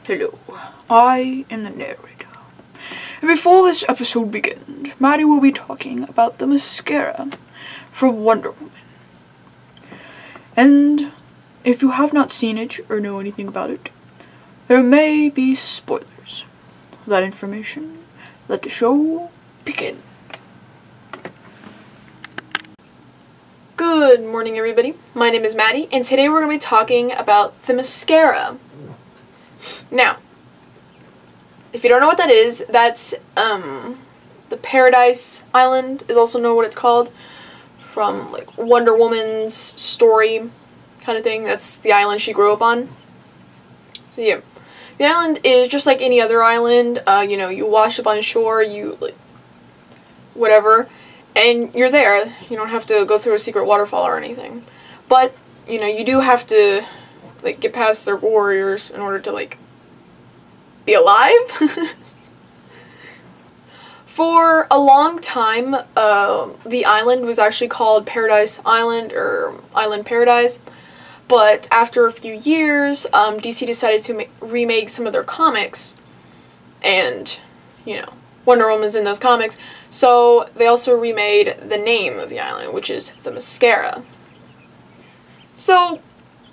Hello, I am the narrator. And before this episode begins, Maddie will be talking about the mascara from Wonder Woman. And if you have not seen it or know anything about it, there may be spoilers. For that information, let the show begin. Good morning, everybody. My name is Maddie, and today we're going to be talking about Themyscira. Now, if you don't know what that is, that's the Paradise Island is also known what it's called, from like Wonder Woman's story kind of thing. That's the island she grew up on. So yeah, the island is just like any other island. You know, you wash up on shore, you like whatever, and you're there. You don't have to go through a secret waterfall or anything. But, you know, you do have to like get past their warriors in order to like be alive. For a long time, the island was actually called Paradise Island or Island Paradise, but after a few years, DC decided to remake some of their comics, and, you know, Wonder Woman's in those comics, so they also remade the name of the island, which is Themyscira. So,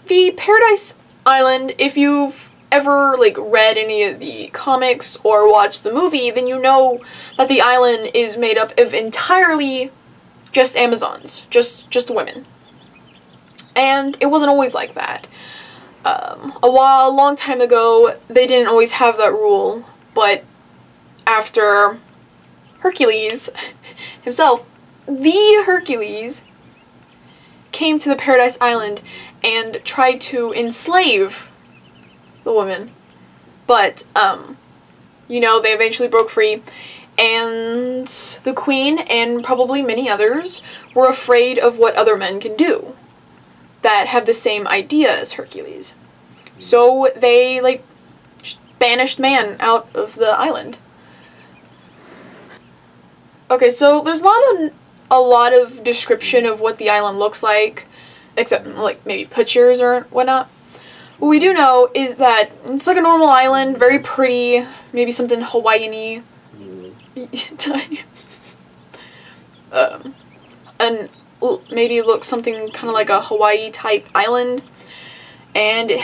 the Paradise Island, if you've ever like read any of the comics or watched the movie, then you know that the island is made up of entirely just Amazons, just women. And it wasn't always like that. A long time ago, they didn't always have that rule, but after Hercules himself, the Hercules, came to the Paradise Island and tried to enslave the woman, but you know, they eventually broke free, and the queen and probably many others were afraid of what other men can do that have the same idea as Hercules. So they like just banished man out of the island. Okay, so there's not a lot of description of what the island looks like, except like maybe pictures or whatnot. What we do know is that it's like a normal island, very pretty, maybe something Hawaiian-y. And maybe looks something kind of like a Hawaii type island, and it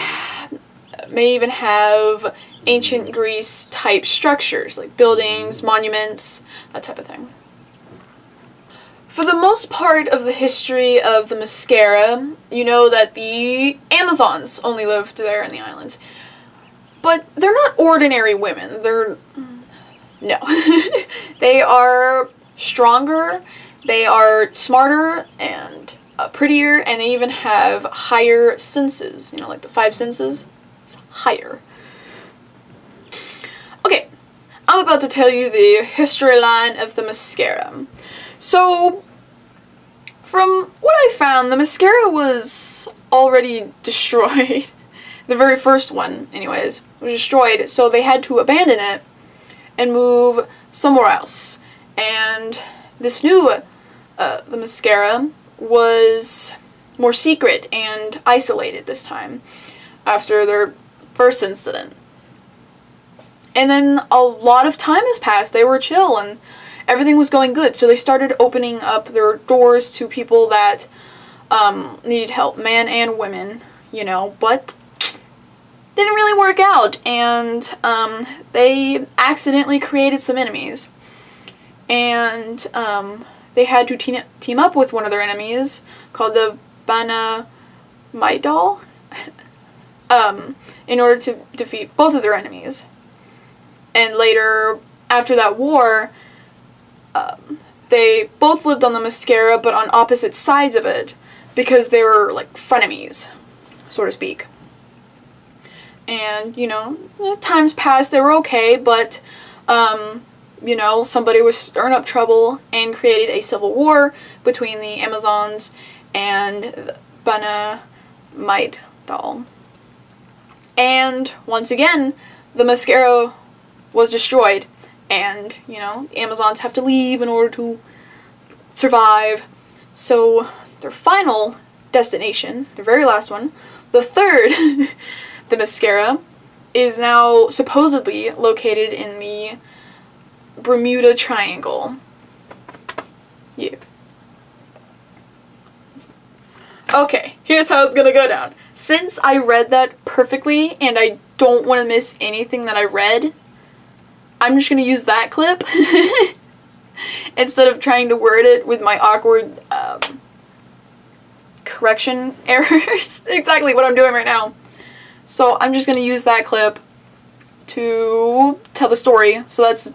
may even have ancient Greece type structures like buildings, monuments, that type of thing. For the most part of the history of the Themyscira, you know that the Amazons only lived there in the islands. But they're not ordinary women. No. They are stronger, they are smarter, and prettier, and they even have higher senses. You know, like the 5 senses? It's higher. Okay, I'm about to tell you the history line of the Themyscira. So, from what I found, the Themyscira was already destroyed. The very first one, anyways, was destroyed, so they had to abandon it and move somewhere else. And this new Themyscira was more secret and isolated this time, after their first incident. And then a lot of time has passed. They were chill and everything was going good, so they started opening up their doors to people that needed help, men and women, you know, but didn't really work out, and they accidentally created some enemies, and they had to team up with one of their enemies called the Bana Maidal in order to defeat both of their enemies. And later, after that war, they both lived on the Themyscira, but on opposite sides of it, because they were like frenemies, so to speak. And, you know, times passed, they were okay, but, you know, somebody was stirring up trouble and created a civil war between the Amazons and Bana Maidal. And, once again, the Themyscira was destroyed. And, you know, the Amazons have to leave in order to survive. So, their final destination, their very last one, the third Themyscira, is now supposedly located in the Bermuda Triangle. Yeah. Okay, here's how it's gonna go down. Since I read that perfectly and I don't want to miss anything that I read, I'm just gonna use that clip instead of trying to word it with my awkward correction errors. Exactly what I'm doing right now. So I'm just gonna use that clip to tell the story. So that's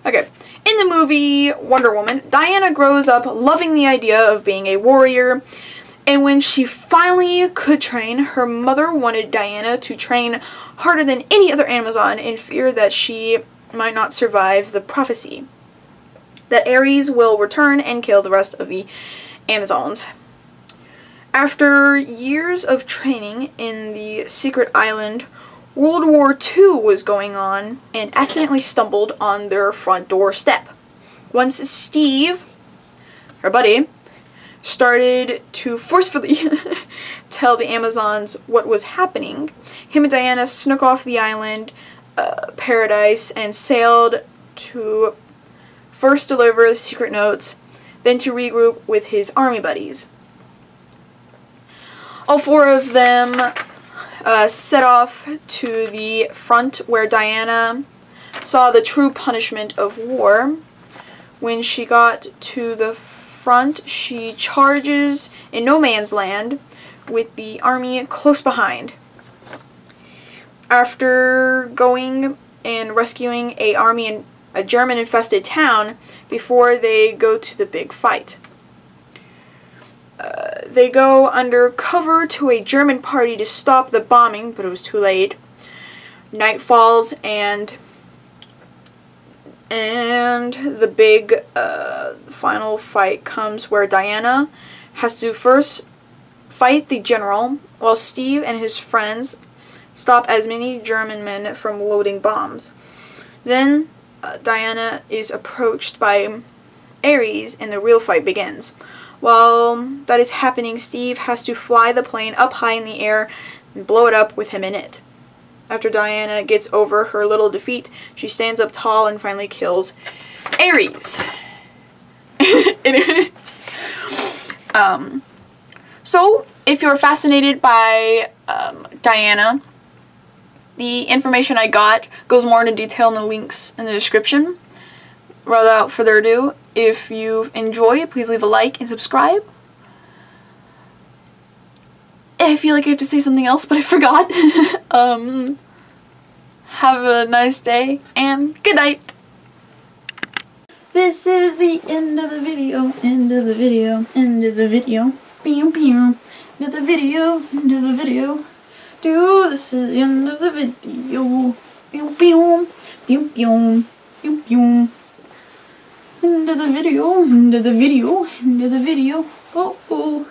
okay. In the movie Wonder Woman, Diana grows up loving the idea of being a warrior, and when she finally could train, her mother wanted Diana to train harder than any other Amazon in fear that she might not survive the prophecy that Ares will return and kill the rest of the Amazons. After years of training in the secret island, World War II was going on and accidentally stumbled on their front door step. Once Steve, her buddy, started to forcefully tell the Amazons what was happening, him and Diana snuck off the island, Paradise, and sailed to first deliver secret notes, then to regroup with his army buddies. All four of them set off to the front where Diana saw the true punishment of war. When she got to the front, she charges in no man's land with the army close behind. After going and rescuing an army in a German-infested town before they go to the big fight. They go under cover to a German party to stop the bombing, but it was too late. Night falls and the big final fight comes where Diana has to first fight the general while Steve and his friends stop as many German men from loading bombs. Then Diana is approached by Ares and the real fight begins. While that is happening, Steve has to fly the plane up high in the air and blow it up with him in it. After Diana gets over her little defeat, she stands up tall and finally kills Ares. Anyways. So, if you're fascinated by Diana, the information I got goes more into detail in the links in the description. Without further ado, if you enjoy, please leave a like and subscribe. I feel like I have to say something else, but I forgot. Have a nice day, and good night! This is the end of the video, end of the video, end of the video. Pew pew. End of the video, end of the video. This is the end of the video. Pew pew. Pew pew. Pew pew. End of the video, end of the video, end of the video. Oh, oh.